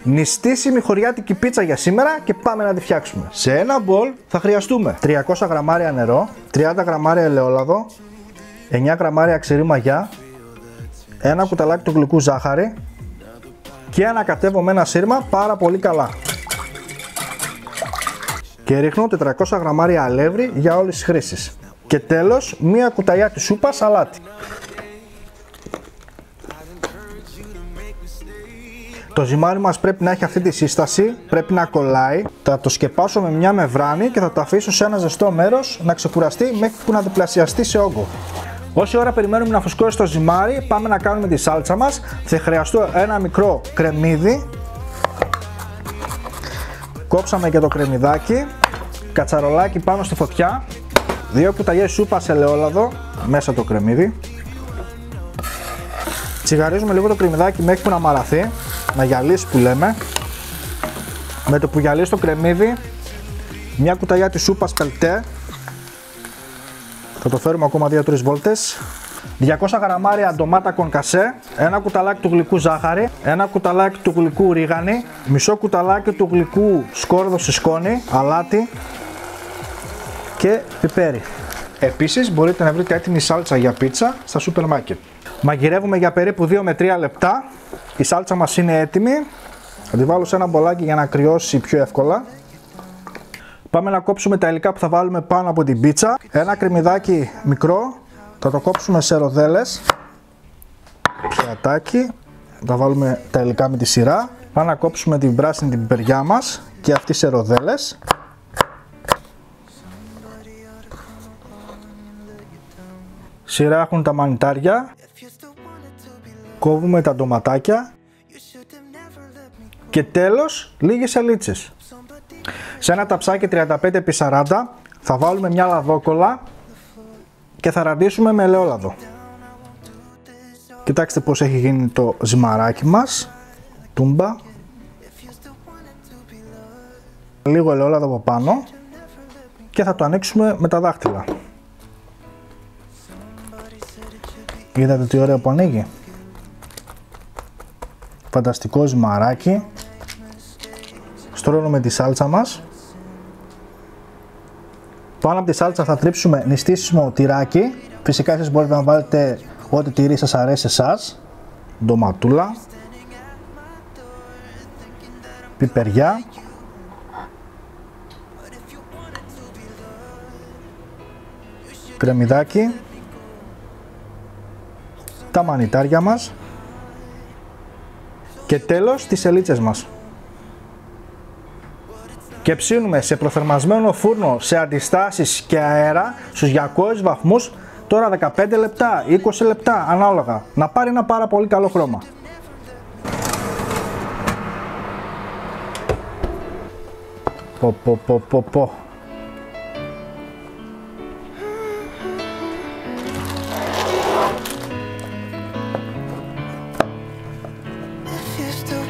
Νηστίσιμη χωριάτικη πίτσα για σήμερα και πάμε να τη φτιάξουμε. Σε ένα μπολ θα χρειαστούμε 300 γραμμάρια νερό, 30 γραμμάρια ελαιόλαδο, 9 γραμμάρια ξηρή μαγιά, ένα κουταλάκι του γλυκού ζάχαρη και ανακατεύω με ένα σύρμα πάρα πολύ καλά. Και ρίχνω 400 γραμμάρια αλεύρι για όλες τις χρήσεις. Και τέλος, μία κουταλιά της σούπας αλάτι. Το ζυμάρι μας πρέπει να έχει αυτή τη σύσταση, πρέπει να κολλάει. Θα το σκεπάσω με μια μεμβράνη και θα το αφήσω σε ένα ζεστό μέρος να ξεκουραστεί μέχρι που να διπλασιαστεί σε όγκο. Όση ώρα περιμένουμε να φουσκώσει το ζυμάρι, πάμε να κάνουμε τη σάλτσα μας. Θα χρειαστώ ένα μικρό κρεμμύδι. Κόψαμε και το κρεμμυδάκι. Κατσαρολάκι πάνω στη φωτιά. 2 κουταλιές σούπας ελαιόλαδο μέσα το κρεμμύδι. Τσιγαρίζουμε λίγο το κρεμμυδάκι μέχρι που να μαραθεί, να γυαλίσει που λέμε. Με το που γυαλίσει το κρεμμύδι, μια κουταλιά της σούπας πελτέ. Θα το φέρουμε ακόμα 2-3 βόλτες. 200 γραμμάρια ντομάτα κονκασέ, ένα κουταλάκι του γλυκού ζάχαρη, ένα κουταλάκι του γλυκού ρίγανη, μισό κουταλάκι του γλυκού σκόρδο σε σκόνη, αλάτι και πιπέρι. Επίσης μπορείτε να βρείτε έτοιμη σάλτσα για πίτσα στα σούπερ μάρκετ. Μαγειρεύουμε για περίπου 2 με 3 λεπτά. Η σάλτσα μας είναι έτοιμη. Θα τη βάλω σε ένα μπολάκι για να κρυώσει πιο εύκολα. Πάμε να κόψουμε τα υλικά που θα βάλουμε πάνω από την πίτσα. Ένα κρεμμυδάκι μικρό, θα το κόψουμε σε ροδέλες. Πιατάκι, θα βάλουμε τα υλικά με τη σειρά. Πάμε να κόψουμε την πράσινη την πιπεριά μας και αυτή σε ροδέλες. Σειρά έχουν τα μανιτάρια. Κόβουμε τα ντοματάκια. Και τέλος, λίγες σαλίτσες. Σε ένα ταψάκι 35x40 θα βάλουμε μια λαδόκολλα και θα ραντίσουμε με ελαιόλαδο. Κοιτάξτε πως έχει γίνει το ζυμαράκι μας. Τούμπα. Λίγο ελαιόλαδο από πάνω και θα το ανοίξουμε με τα δάχτυλα. Είδατε τι ωραίο που ανοίγει. Φανταστικό ζυμαράκι. Στρώνουμε τη σάλτσα μας. Πάνω από τη σάλτσα θα τρίψουμε νηστίσιμο τυράκι. Φυσικά εσείς μπορείτε να βάλετε ό,τι τυρί σας αρέσει εσάς. Ντοματούλα. Πιπεριά. Κρεμμυδάκι. Τα μανιτάρια μας. Και τέλος τις σελίτσες μας. Και ψήνουμε σε προθερμασμένο φούρνο σε αντιστάσεις και αέρα στους 200 βαθμούς τώρα 15 λεπτά, 20 λεπτά ανάλογα, να πάρει ένα πάρα πολύ καλό χρώμα. Πω. If you're still